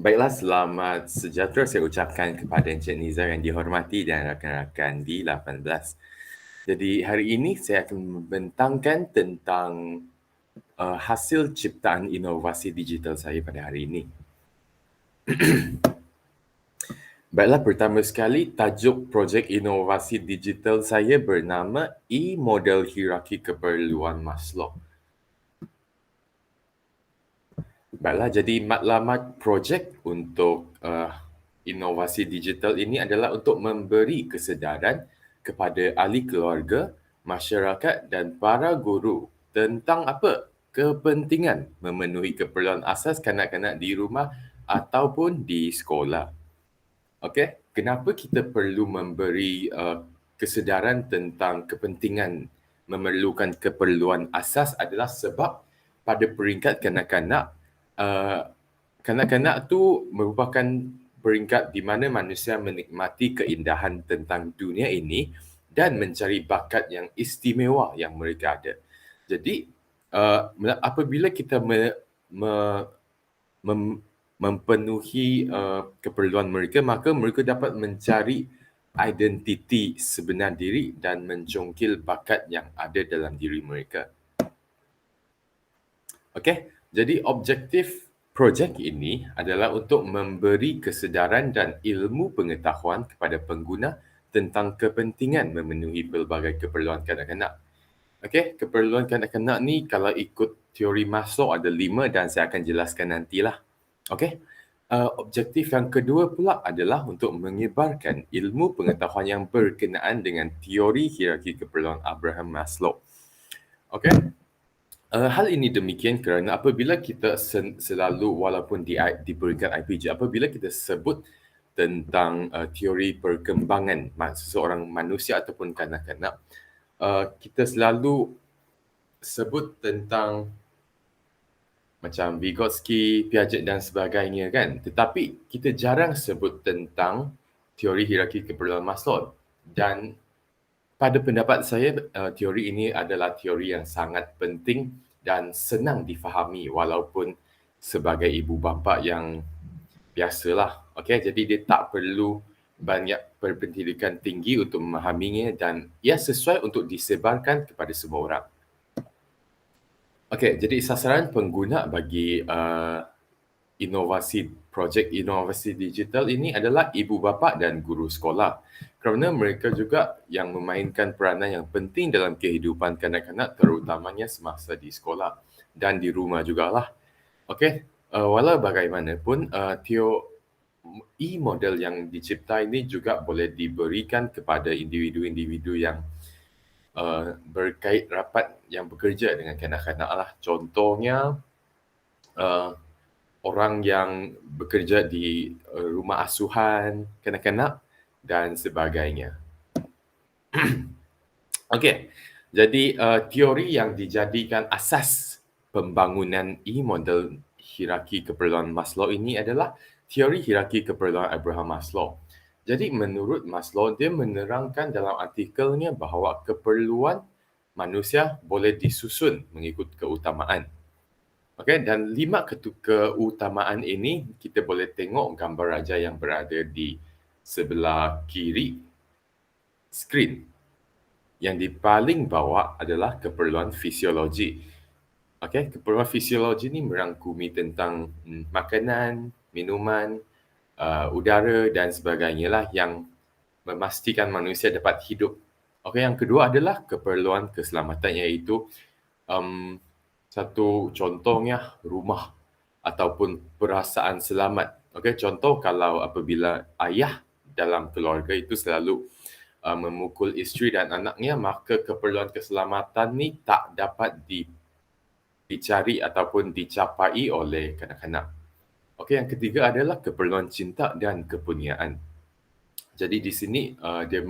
Baiklah, selamat sejahtera saya ucapkan kepada Encik Nizar yang dihormati dan rakan-rakan di 18. Jadi hari ini saya akan membentangkan tentang hasil ciptaan inovasi digital saya pada hari ini. Baiklah, pertama sekali tajuk projek inovasi digital saya bernama E-Model Hierarki Keperluan Maslow. Baiklah, jadi matlamat projek untuk inovasi digital ini adalah untuk memberi kesedaran kepada ahli keluarga, masyarakat dan para guru tentang apa? Kepentingan memenuhi keperluan asas kanak-kanak di rumah ataupun di sekolah. Okey, kenapa kita perlu memberi kesedaran tentang kepentingan memerlukan keperluan asas adalah sebab pada peringkat kanak-kanak, kanak-kanak tu merupakan peringkat di mana manusia menikmati keindahan tentang dunia ini dan mencari bakat yang istimewa yang mereka ada. Jadi, apabila kita mempenuhi keperluan mereka, maka mereka dapat mencari identiti sebenar diri dan mencongkil bakat yang ada dalam diri mereka. Okey, jadi objektif projek ini adalah untuk memberi kesedaran dan ilmu pengetahuan kepada pengguna tentang kepentingan memenuhi pelbagai keperluan kanak-kanak. Okey, keperluan kanak-kanak ni kalau ikut teori Maslow ada 5 dan saya akan jelaskan nantilah. Okey. Objektif yang kedua pula adalah untuk menyebarkan ilmu pengetahuan yang berkenaan dengan teori hierarki keperluan Abraham Maslow. Okey. Hal ini demikian kerana apabila kita selalu walaupun di peringkat IPJ, apabila kita sebut tentang teori perkembangan seseorang manusia ataupun kanak-kanak, kita selalu sebut tentang macam Vygotsky, Piaget dan sebagainya kan. Tetapi kita jarang sebut tentang teori hierarki keperluan Maslow. Dan pada pendapat saya, teori ini adalah teori yang sangat penting dan senang difahami walaupun sebagai ibu bapa yang biasalah. Okey, jadi dia tak perlu banyak berpendidikan tinggi untuk memahaminya dan ia sesuai untuk disebarkan kepada semua orang. Okey, jadi sasaran pengguna bagi projek inovasi digital ini adalah ibu bapa dan guru sekolah. Kerana mereka juga yang memainkan peranan yang penting dalam kehidupan kanak-kanak terutamanya semasa di sekolah dan di rumah jugalah. Okey, walau bagaimanapun e-model yang dicipta ini juga boleh diberikan kepada individu-individu yang berkait rapat yang bekerja dengan kanak-kanak lah. Contohnya, orang yang bekerja di rumah asuhan kanak-kanak dan sebagainya. Okey, jadi teori yang dijadikan asas pembangunan e-model hierarki keperluan Maslow ini adalah teori hierarki keperluan Abraham Maslow. Jadi menurut Maslow, dia menerangkan dalam artikelnya bahawa keperluan manusia boleh disusun mengikut keutamaan. Okey, dan 5 keutamaan ini kita boleh tengok gambar raja yang berada di sebelah kiri skrin. Yang di paling bawah adalah keperluan fisiologi. Okey, keperluan fisiologi ni merangkumi tentang makanan, minuman, udara dan sebagainya lah yang memastikan manusia dapat hidup. Okey, yang kedua adalah keperluan keselamatan iaitu satu contohnya rumah ataupun perasaan selamat. Okey, contoh kalau apabila ayah dalam keluarga itu selalu memukul isteri dan anaknya, maka keperluan keselamatan ni tak dapat dicari ataupun dicapai oleh kanak-kanak. Okey, yang ketiga adalah keperluan cinta dan kepunyaan. Jadi di sini dia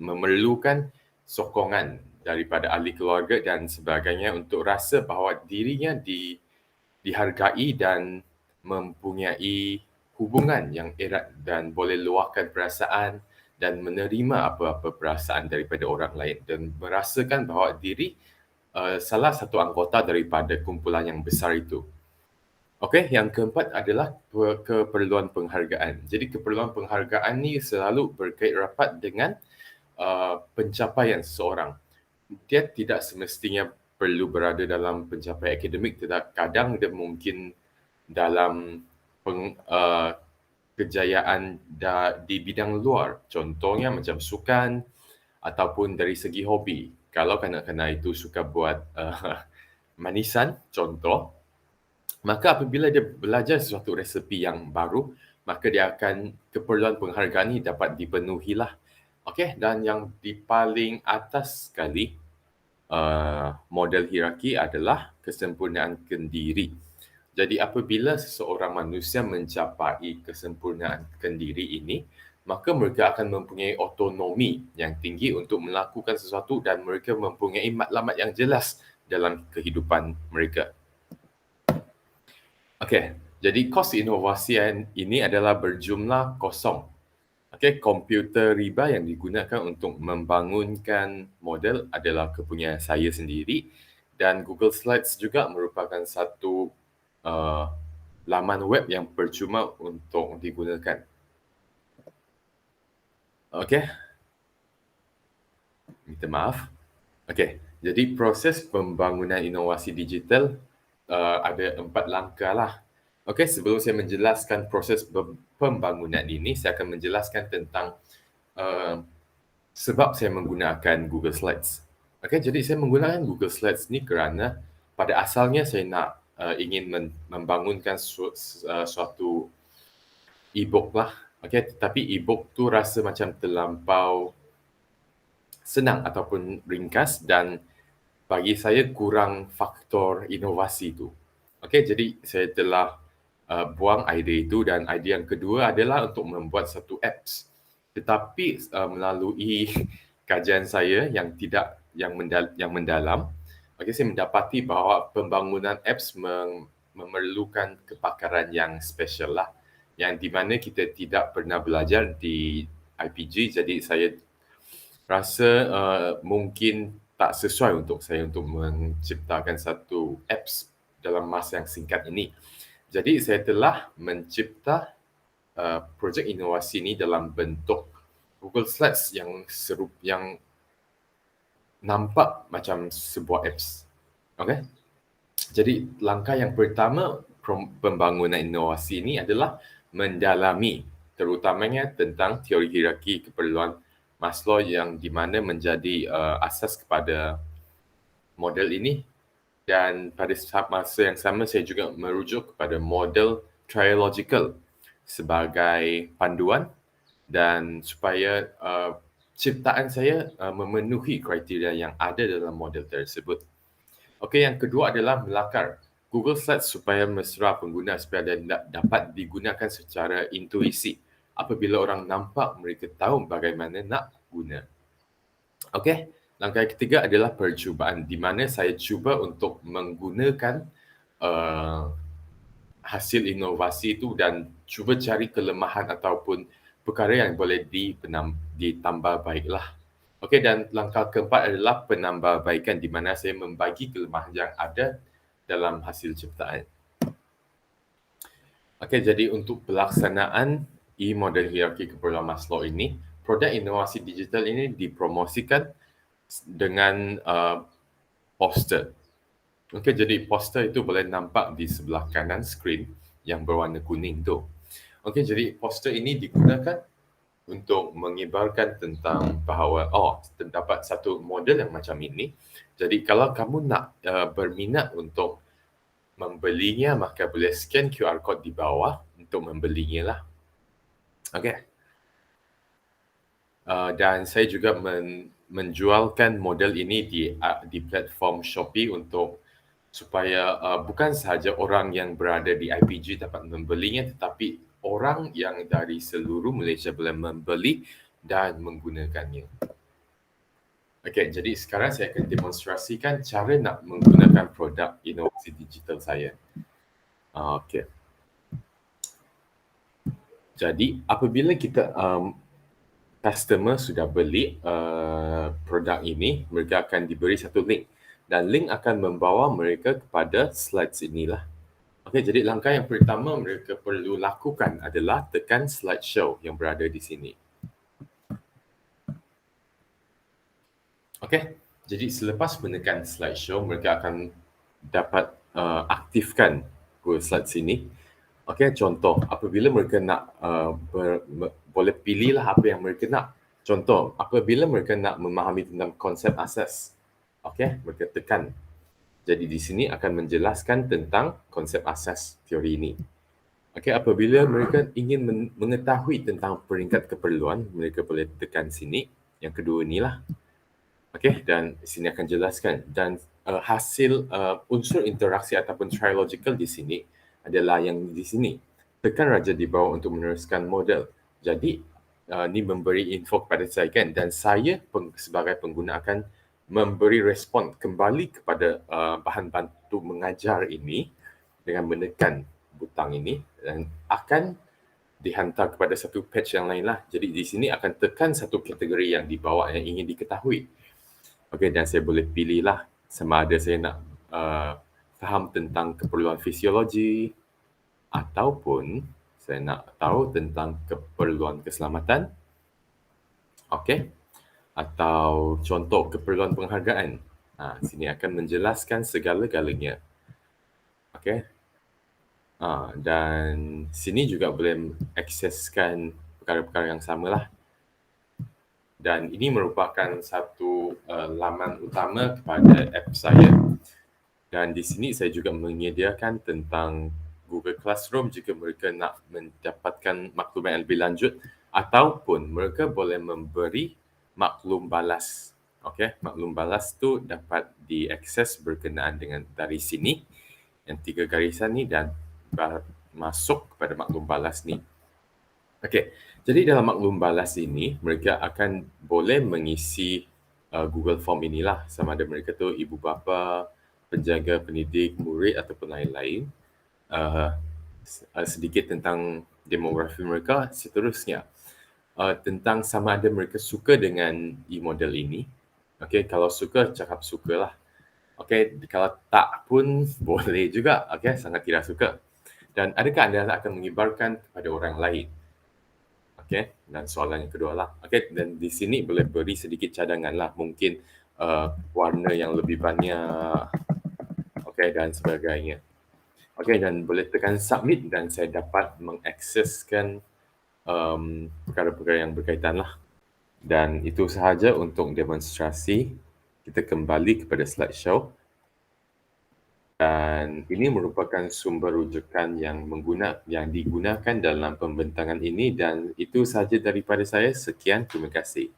memerlukan sokongan daripada ahli keluarga dan sebagainya untuk rasa bahawa dirinya dihargai dan mempunyai hubungan yang erat dan boleh luahkan perasaan dan menerima apa-apa perasaan daripada orang lain dan merasakan bahawa diri salah satu anggota daripada kumpulan yang besar itu. Okey, yang keempat adalah keperluan penghargaan. Jadi keperluan penghargaan ni selalu berkait rapat dengan pencapaian seseorang. Dia tidak semestinya perlu berada dalam pencapaian akademik, tetapi kadang dia mungkin dalam kejayaan di bidang luar. Contohnya macam sukan ataupun dari segi hobi. Kalau kanak-kanak itu suka buat manisan, contoh, maka apabila dia belajar sesuatu resepi yang baru, maka dia akan keperluan penghargaan ini dapat dipenuhilah. Okey, dan yang di paling atas sekali, model hierarki adalah kesempurnaan kendiri. Jadi apabila seseorang manusia mencapai kesempurnaan kendiri ini, maka mereka akan mempunyai autonomi yang tinggi untuk melakukan sesuatu dan mereka mempunyai matlamat yang jelas dalam kehidupan mereka. Okey, jadi kos inovasi ini adalah berjumlah kosong. Okey, komputer riba yang digunakan untuk membangunkan model adalah kepunyaan saya sendiri dan Google Slides juga merupakan satu uh, laman web yang percuma untuk digunakan. Okey, minta maaf. Okey, jadi proses pembangunan inovasi digital ada 4 langkah lah. Okey, sebelum saya menjelaskan proses pembangunan ini, saya akan menjelaskan tentang uh, sebab saya menggunakan Google Slides. Okey, jadi saya menggunakan Google Slides ni kerana pada asalnya saya nak ingin membangunkan suatu e-book lah. Okey, tetapi e-book tu rasa macam terlampau senang ataupun ringkas dan bagi saya kurang faktor inovasi tu. Okey, jadi saya telah buang idea itu dan idea yang kedua adalah untuk membuat satu apps. Tetapi melalui kajian saya yang tidak yang mendalam, okey, saya mendapati bahawa pembangunan apps memerlukan kepakaran yang special lah, yang di mana kita tidak pernah belajar di IPG, jadi saya rasa mungkin tak sesuai untuk saya untuk menciptakan satu apps dalam masa yang singkat ini. Jadi saya telah mencipta projek inovasi ini dalam bentuk Google Slides yang nampak macam sebuah apps. Okey. Jadi langkah yang pertama pembangunan inovasi ini adalah mendalami terutamanya tentang teori hierarki keperluan Maslow yang di mana menjadi asas kepada model ini, dan pada masa yang sama saya juga merujuk kepada model triological sebagai panduan dan supaya ciptaan saya memenuhi kriteria yang ada dalam model tersebut. Okey, yang kedua adalah melakar Google Slides supaya mesra pengguna supaya dapat digunakan secara intuisi. Apabila orang nampak, mereka tahu bagaimana nak guna. Okey, langkah ketiga adalah percubaan di mana saya cuba untuk menggunakan hasil inovasi itu dan cuba cari kelemahan ataupun perkara yang boleh ditambah baiklah. Okey, dan langkah keempat adalah penambahbaikan di mana saya membagi kelemahan yang ada dalam hasil ciptaan. Okey, jadi untuk pelaksanaan e-model hierarki keperluan Maslow ini, produk inovasi digital ini dipromosikan dengan poster. Okey, jadi poster itu boleh nampak di sebelah kanan skrin yang berwarna kuning tu. Okey, jadi poster ini digunakan untuk mengibarkan tentang bahawa terdapat satu model yang macam ini. Jadi kalau kamu nak berminat untuk membelinya, maka boleh scan QR code di bawah untuk membelinya lah. Okey. Dan saya juga menjualkan model ini di platform Shopee untuk supaya bukan sahaja orang yang berada di IPG dapat membelinya, tetapi orang yang dari seluruh Malaysia boleh membeli dan menggunakannya. Okey, jadi sekarang saya akan demonstrasikan cara nak menggunakan produk inovasi digital saya. Okey. Jadi apabila kita customer sudah beli produk ini, mereka akan diberi satu link dan link akan membawa mereka kepada slides inilah. Okey, jadi langkah yang pertama mereka perlu lakukan adalah tekan slideshow yang berada di sini. Okey, jadi selepas menekan slideshow, mereka akan dapat aktifkan Google Slides ini. Okey, contoh apabila mereka nak boleh pilihlah apa yang mereka nak. Contoh, apabila mereka nak memahami tentang konsep asas, okey, mereka tekan. Jadi di sini akan menjelaskan tentang konsep asas teori ini. Okey, apabila mereka ingin mengetahui tentang peringkat keperluan, mereka boleh tekan sini. Yang kedua inilah. Okey, dan sini akan jelaskan. Dan hasil unsur interaksi ataupun trilogical di sini adalah yang di sini. Tekan raja di bawah untuk meneruskan model. Jadi, ini memberi info kepada saya kan, dan saya sebagai pengguna akan memberi respon kembali kepada bahan bantu mengajar ini dengan menekan butang ini dan akan dihantar kepada satu page yang lain lah. Jadi di sini akan tekan satu kategori yang dibawa yang ingin diketahui. Okey, dan saya boleh pilih lah sama ada saya nak faham tentang keperluan fisiologi ataupun saya nak tahu tentang keperluan keselamatan. Okey, atau contoh keperluan penghargaan. Sini akan menjelaskan segala-galanya. Okey. Dan sini juga boleh akseskan perkara-perkara yang samalah. Dan ini merupakan satu laman utama kepada app saya. Dan di sini saya juga menyediakan tentang Google Classroom jika mereka nak mendapatkan maklumat yang lebih lanjut ataupun mereka boleh memberi maklum balas. Okey, maklum balas tu dapat diakses berkenaan dengan dari sini yang 3 garisan ni dan masuk kepada maklum balas ni. Okey, jadi dalam maklum balas ini mereka akan boleh mengisi Google Form inilah sama ada mereka tu ibu bapa, penjaga, pendidik, murid ataupun lain-lain. Sedikit tentang demografi mereka, seterusnya. Tentang sama ada mereka suka dengan e-model ini. Okey, kalau suka, cakap sukalah. Okey, kalau tak pun boleh juga. Okey, sangat tidak suka. Dan adakah anda akan mengibarkan kepada orang lain? Okey, dan soalan yang kedua lah. Okey, dan di sini boleh beri sedikit cadangan lah. Mungkin warna yang lebih banyak. Okey, dan sebagainya. Okey, dan boleh tekan submit dan saya dapat mengakseskan perkara-perkara yang berkaitan lah. Dan itu sahaja untuk demonstrasi. Kita kembali kepada slideshow. Dan ini merupakan sumber rujukan yang digunakan dalam pembentangan ini dan itu sahaja daripada saya. Sekian, terima kasih.